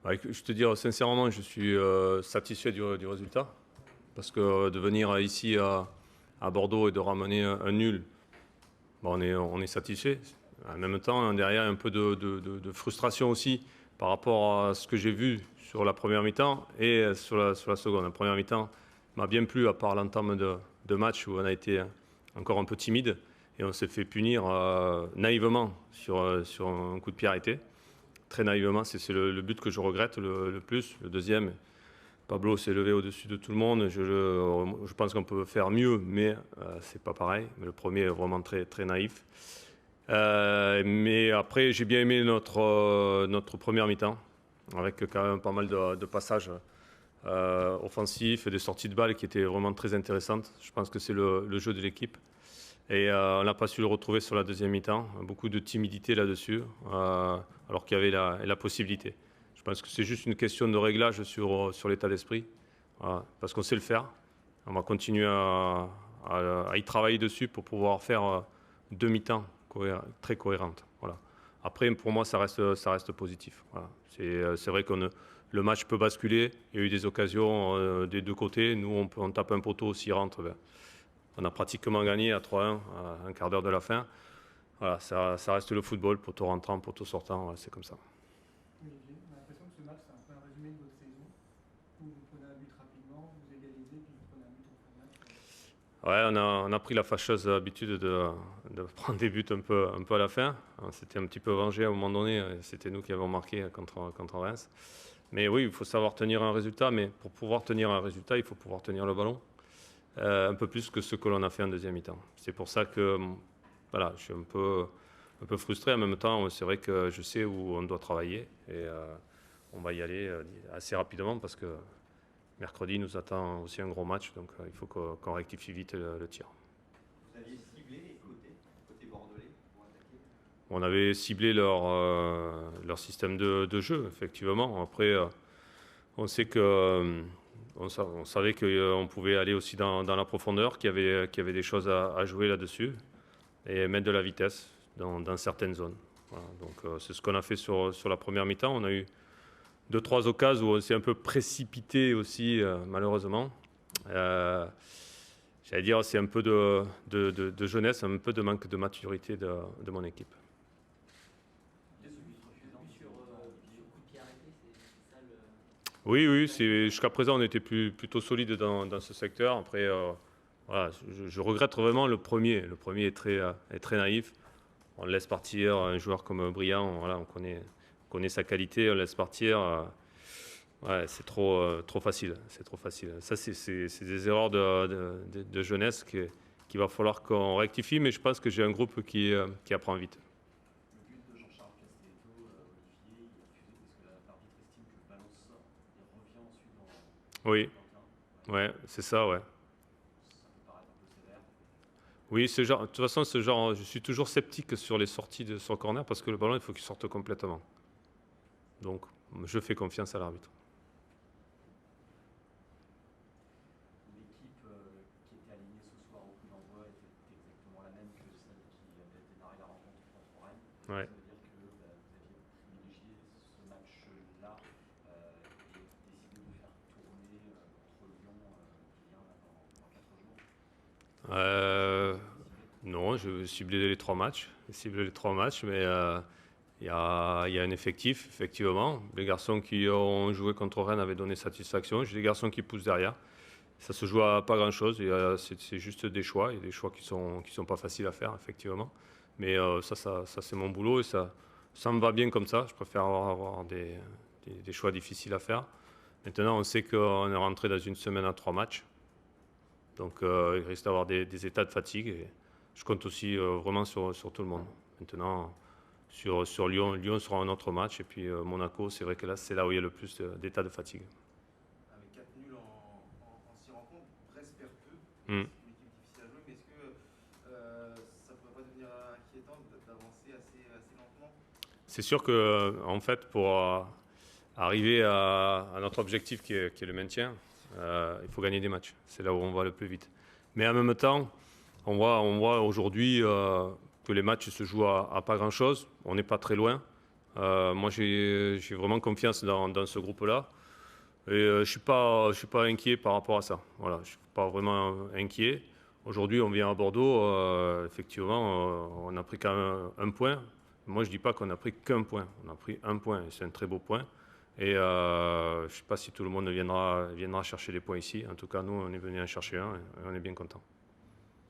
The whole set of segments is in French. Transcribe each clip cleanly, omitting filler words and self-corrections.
Je te dis sincèrement, je suis satisfait du résultat. Parce que de venir ici à Bordeaux et de ramener un nul, bon, on est satisfait. En même temps, derrière, un peu de frustration aussi par rapport à ce que j'ai vu sur la première mi-temps et sur la seconde. La première mi-temps m'a bien plu, à part l'entame de match où on a été encore un peu timide et on s'est fait punir naïvement sur un coup de pied arrêté. Très naïvement, c'est le but que je regrette le plus. Le deuxième, Pablo s'est levé au-dessus de tout le monde. Je pense qu'on peut faire mieux, mais c'est pas pareil. Mais le premier est vraiment très, très naïf. Mais après, j'ai bien aimé notre première mi-temps, avec quand même pas mal de passages offensifs et des sorties de balles qui étaient vraiment très intéressantes. Je pense que c'est le jeu de l'équipe. Et on n'a pas su le retrouver sur la deuxième mi-temps. Beaucoup de timidité là-dessus, alors qu'il y avait la possibilité. Je pense que c'est juste une question de réglage sur l'état d'esprit, parce qu'on sait le faire. On va continuer à y travailler dessus pour pouvoir faire deux mi-temps très cohérentes. Voilà. Après, pour moi, ça reste positif. Voilà. C'est vrai que le match peut basculer. Il y a eu des occasions des deux côtés. Nous, on tape un poteau, s'il rentre. On a pratiquement gagné à 3-1 à un quart d'heure de la fin. Voilà, ça reste le football, poteau rentrant, poteau sortant, c'est comme ça. Olivier, on a l'impression que ce match, c'est un peu un résumé de votre saison, où vous prenez un but rapidement, vous égalisez, puis vous prenez un but en fin de match. Ouais, on a pris la fâcheuse habitude de prendre des buts un peu à la fin. On s'était un petit peu vengé à un moment donné, c'était nous qui avons marqué contre Reims. Mais oui, il faut savoir tenir un résultat, mais pour pouvoir tenir un résultat, il faut pouvoir tenir le ballon. Un peu plus que ce que l'on a fait en deuxième mi-temps. C'est pour ça que voilà, je suis un peu frustré. En même temps, c'est vrai que je sais où on doit travailler et on va y aller assez rapidement parce que mercredi nous attend aussi un gros match, donc il faut qu'on rectifie vite le tir. Vous aviez ciblé les côté bordelais pour attaquer? On avait ciblé leur système de jeu, effectivement. Après, on sait que on savait qu'on pouvait aller aussi dans la profondeur, qu'il y avait des choses à jouer là-dessus et mettre de la vitesse dans certaines zones. Voilà, donc c'est ce qu'on a fait sur la première mi-temps. On a eu 2-3 occasions où on s'est un peu précipité aussi, malheureusement. J'allais dire, c'est un peu de jeunesse, un peu de manque de maturité de mon équipe. Oui, jusqu'à présent, on était plutôt solide dans ce secteur. Après, voilà, je regrette vraiment le premier. Le premier est très naïf. On laisse partir un joueur comme Briand. Voilà, on connaît sa qualité. On laisse partir. Ouais, c'est trop facile. C'est trop facile. Ça, c'est des erreurs de jeunesse qu'il va falloir qu'on rectifie. Mais je pense que j'ai un groupe qui apprend vite. Le but de Jean-Charles Castelletto, Olivier, il est refusé parce que l'arbitre estime que le ballon sort et revient ensuite dans Oui, le terrain. ouais, c'est ça, ouais. Ça peut paraître un peu sévère. Oui, de toute façon, je suis toujours sceptique sur les sorties sur corner parce que le ballon, il faut qu'il sorte complètement. Donc, je fais confiance à l'arbitre. L'équipe qui était alignée ce soir au coup d'envoi était exactement la même que celle qui avait démarré la rencontre contre Rennes. Ouais. Ça veut dire que vous aviez privilégié ce match-là et décidé de faire tourner contre Lyon qui vient dans 4 jours. Non, je ciblais les 3 matchs. Mais il y a un effectif, effectivement. Les garçons qui ont joué contre Rennes avaient donné satisfaction. J'ai des garçons qui poussent derrière. Ça se joue à pas grand-chose. C'est juste des choix. Il y a des choix qui sont pas faciles à faire, effectivement. Mais ça c'est mon boulot et ça me va bien comme ça. Je préfère avoir des choix difficiles à faire. Maintenant, on sait qu'on est rentré dans une semaine à 3 matchs. Donc, il risque d'avoir des états de fatigue. Et je compte aussi vraiment sur tout le monde. Maintenant, sur Lyon sera un autre match. Et puis Monaco, c'est vrai que là, c'est là où il y a le plus d'états de fatigue. Avec 4 nuls en 6 rencontres, Brest perd peu. Mm. C'est une équipe difficile à jouer, mais est-ce que ça ne pourrait pas devenir inquiétant d'avancer assez lentement? C'est sûr que, en fait, pour arriver à notre objectif qui est le maintien, il faut gagner des matchs. C'est là où on va le plus vite. Mais en même temps, on voit aujourd'hui que les matchs se jouent à pas grand-chose. On n'est pas très loin. Moi, j'ai vraiment confiance dans ce groupe-là. Et je ne suis pas inquiet par rapport à ça. Voilà, je ne suis pas vraiment inquiet. Aujourd'hui, on vient à Bordeaux. Effectivement, on a pris quand même un point. Moi, je ne dis pas qu'on a pris qu'un point. On a pris un point. C'est un très beau point. Et je ne sais pas si tout le monde viendra chercher des points ici. En tout cas, nous, on est venu en chercher un et on est bien contents.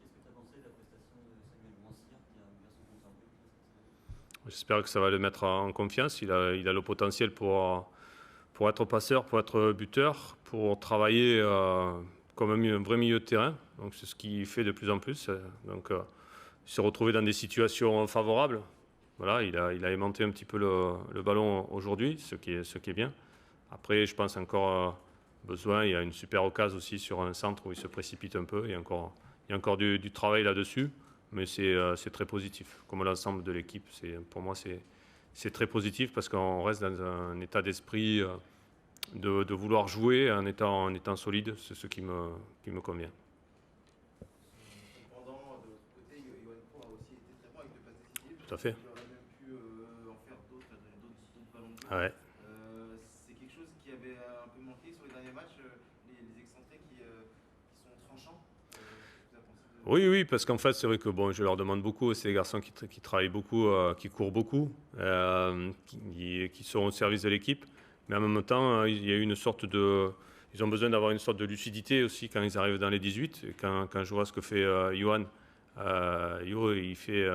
Qu'est-ce que tu as pensé de la prestation de Samuel Bouansir qui a ouvert son compte en but? J'espère que ça va le mettre en confiance. Il a le potentiel pour être passeur, pour être buteur, pour travailler comme un vrai milieu de terrain. Donc c'est ce qu'il fait de plus en plus. Donc il s'est retrouvé dans des situations favorables. Voilà, il a aimanté un petit peu le ballon aujourd'hui, ce qui est bien. Après, je pense encore besoin. Il y a une super occasion aussi sur un centre où il se précipite un peu. Il y a encore du travail là-dessus, mais c'est très positif. Comme l'ensemble de l'équipe, pour moi, c'est très positif parce qu'on reste dans un état d'esprit de vouloir jouer en étant solide. C'est ce qui me convient. Cependant, de l'autre côté, Yoann Cour a aussi été très bon avec 2 passes décisives. Tout à fait. Il aurait même pu en faire d'autres ballons de jeu. Ah ouais. C'est quelque chose qui avait un peu manqué sur les derniers matchs, les excentrés qui sont tranchants. Oui, parce qu'en fait, c'est vrai que je leur demande beaucoup, c'est des garçons qui travaillent beaucoup, qui courent beaucoup, qui sont au service de l'équipe. Mais en même temps, il y a une sorte ils ont besoin d'avoir une sorte de lucidité aussi quand ils arrivent dans les 18. Et quand je vois ce que fait Yoann, il fait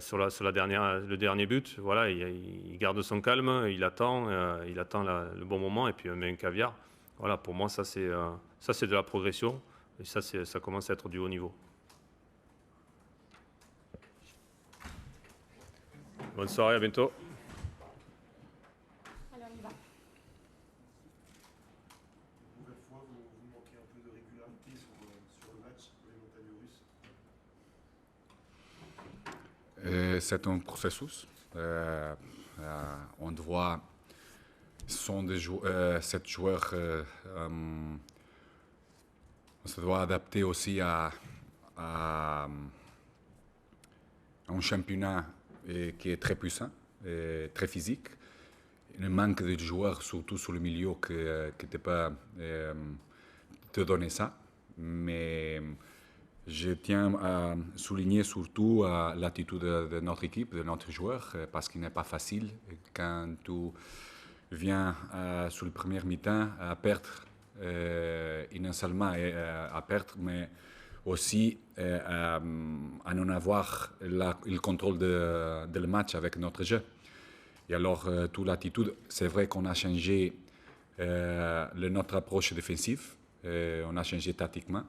sur le dernier but, voilà, il garde son calme, il attend le bon moment et puis met un caviar. Voilà, pour moi, ça c'est de la progression. Et ça commence à être du haut niveau. Bonne soirée, à bientôt. Allez, on y va. Une nouvelle fois, vous manquez un peu de régularité sur le match pour les montagnes russes. C'est un processus. On doit, sont des sept joueurs. On se doit adapter aussi à un championnat qui est très puissant, et très physique. Il manque de joueurs, surtout sur le milieu, qui ne peut pas te donner ça. Mais je tiens à souligner surtout l'attitude de notre équipe, de notre joueur, parce qu'il n'est pas facile quand tu viens sur le premier mi-temps à perdre, et non seulement à perdre, mais aussi à non avoir le contrôle de le match avec notre jeu. Et alors, toute l'attitude, c'est vrai qu'on a changé notre approche défensive, on a changé tactiquement.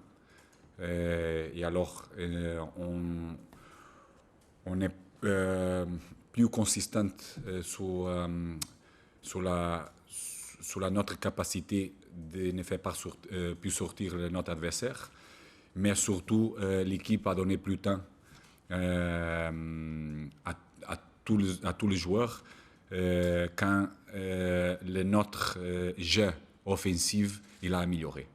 Et alors, on est plus consistant sur notre capacité de ne faire pas plus sortir notre adversaire, mais surtout l'équipe a donné plus de temps à tous les joueurs quand notre jeu offensif il a amélioré.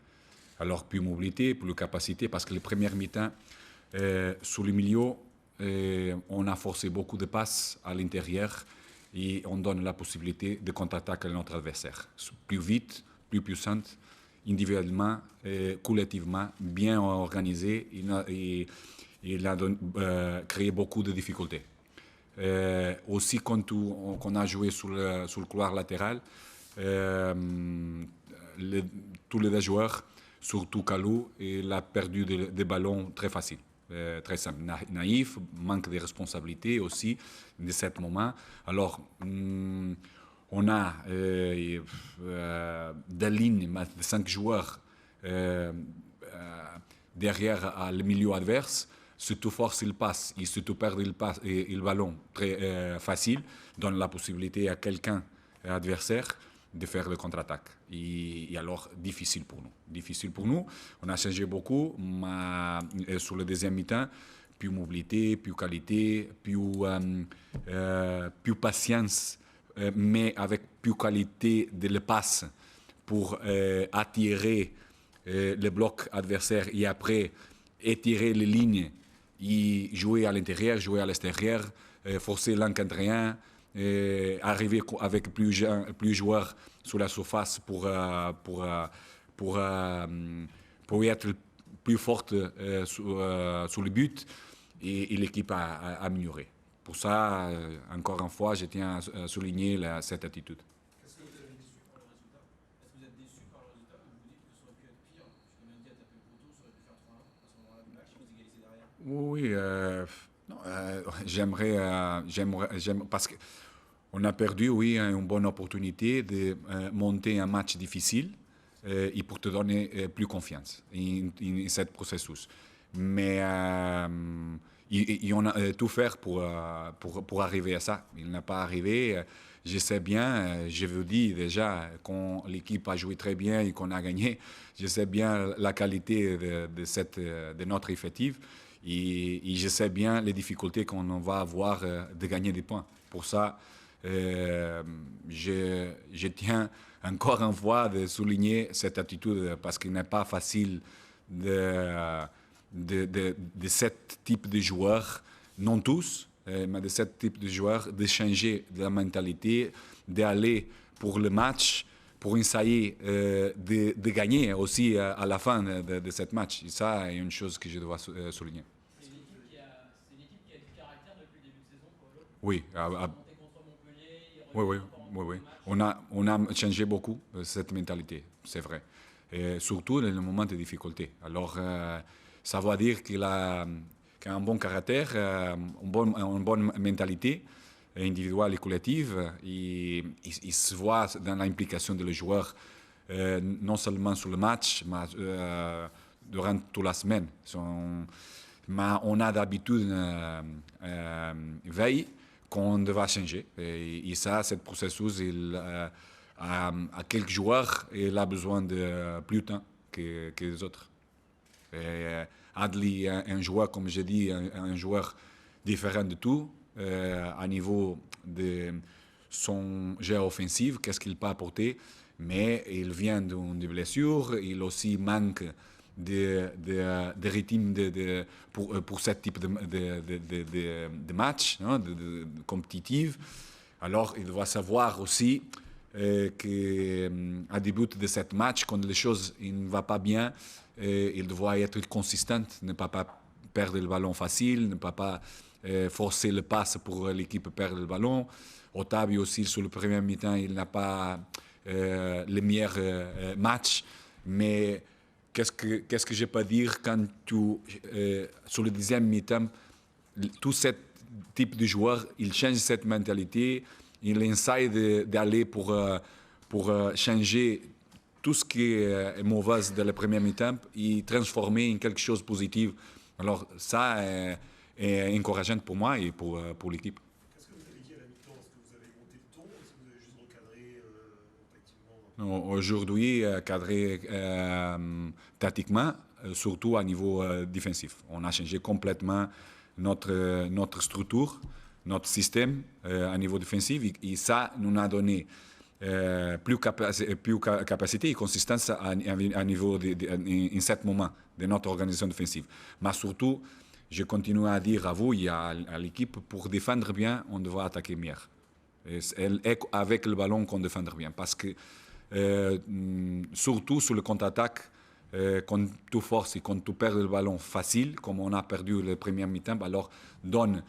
Alors, plus mobilité, plus capacité, parce que les premières mi-temps, sur le milieu, on a forcé beaucoup de passes à l'intérieur et on donne la possibilité de contre-attaquer notre adversaire. Plus vite, plus puissante, individuellement, collectivement, bien organisé. Il a créé beaucoup de difficultés. Aussi, quand on a joué sur le couloir latéral, tous les deux joueurs, surtout Kalou, il a perdu des ballons très faciles, très simples. Naïf, manque de responsabilité aussi de ce moment. Alors, on a des lignes de 5 joueurs derrière le milieu adverse. Si tu forces, il passe. Et si tu perds le ballon très facile, donne la possibilité à quelqu'un adversaire de faire le contre-attaque. Et alors, difficile pour nous. On a changé beaucoup, mais sur le deuxième mi-temps, plus mobilité, plus qualité, plus patience, mais avec plus qualité de le passe pour attirer le bloc adversaire et après étirer les lignes jouer à l'intérieur, jouer à l'extérieur, forcer l'un contre un, arriver avec plus joueurs sur la surface pour être plus forte sur le but et l'équipe a amélioré. Pour ça, encore une fois, je tiens à souligner cette attitude. Est-ce que vous avez déçu par le résultat? Est-ce que vous êtes déçu par le résultat ou vous dites que ça aurait pu être pire? Parce que Mendy a tapé le poteau, ça aurait pu faire 3-1 à ce moment-là du match, vous égalisez derrière. Oui, j'aimerais, parce qu'on a perdu, oui, une bonne opportunité de monter un match difficile et pour te donner plus confiance en ce processus. Mais on a tout faire pour arriver à ça. Il n'a pas arrivé. Je sais bien, je vous dis déjà, quand l'équipe a joué très bien et qu'on a gagné, je sais bien la qualité de notre effectif et je sais bien les difficultés qu'on va avoir de gagner des points. Pour ça, je tiens encore une fois de souligner cette attitude parce qu'il n'est pas facile de ce type de joueurs, non tous, mais de ce type de joueurs, de changer de la mentalité, d'aller pour le match, pour essayer de gagner aussi à la fin de ce match. Et ça, c'est une chose que je dois souligner. C'est une équipe qui a du caractère depuis le début de saison, Paolo. Oui. Contre Montpellier, Oui. On a changé beaucoup cette mentalité, c'est vrai. Et surtout dans les moments de difficulté. Alors, ça veut dire qu'il a un bon caractère, une bonne mentalité individuelle et collective. Il se voit dans l'implication des joueurs, non seulement sur le match, mais durant toute la semaine. Mais on a d'habitude veille qu'on devra changer. Et ça, ce processus, à quelques joueurs, il a besoin de plus de temps que les autres. Adli, un joueur, comme je dis, un joueur différent de tout, à niveau de son jeu offensif, qu'est-ce qu'il peut apporter, mais il vient d'une blessure, il aussi manque de rythme pour ce type de match, hein, de compétitif. Alors, il doit savoir aussi qu'à début de ce match, quand les choses ne vont pas bien, il doit être consistant, ne pas perdre le ballon facile, ne pas forcer le passe pour l'équipe perdre le ballon. Otavio aussi, sur le premier mi-temps, il n'a pas le meilleur match, mais qu'est-ce que je peux dire quand sur le deuxième mi-temps, tout ce type de joueur, il change cette mentalité, il essaie d'aller pour changer tout ce qui est mauvais dans le premier mi-temps et transformer en quelque chose de positif. Alors ça est encourageant pour moi et pour l'équipe. Qu'est-ce que vous avez dit à la mi-temps? Est-ce que vous avez monté le ton? Est-ce que vous avez juste recadré tactiquement? Aujourd'hui, cadré tactiquement, surtout à niveau défensif. On a changé complètement notre structure, notre système à niveau défensif et ça nous a donné plus capacité et consistance à niveau en ce moment de notre organisation défensive. Mais surtout, je continue à dire à vous et à l'équipe, pour défendre bien, on devra attaquer mieux. Et avec le ballon qu'on défendre bien. Parce que surtout sur le contre-attaque, quand tu forces et quand tu perds le ballon facile, comme on a perdu le premier mi-temps, alors donne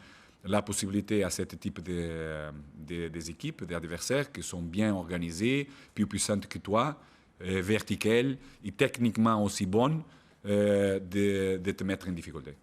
la possibilité à ce type des équipes, des adversaires qui sont bien organisées, plus puissantes que toi, verticales et techniquement aussi bonnes, de te mettre en difficulté.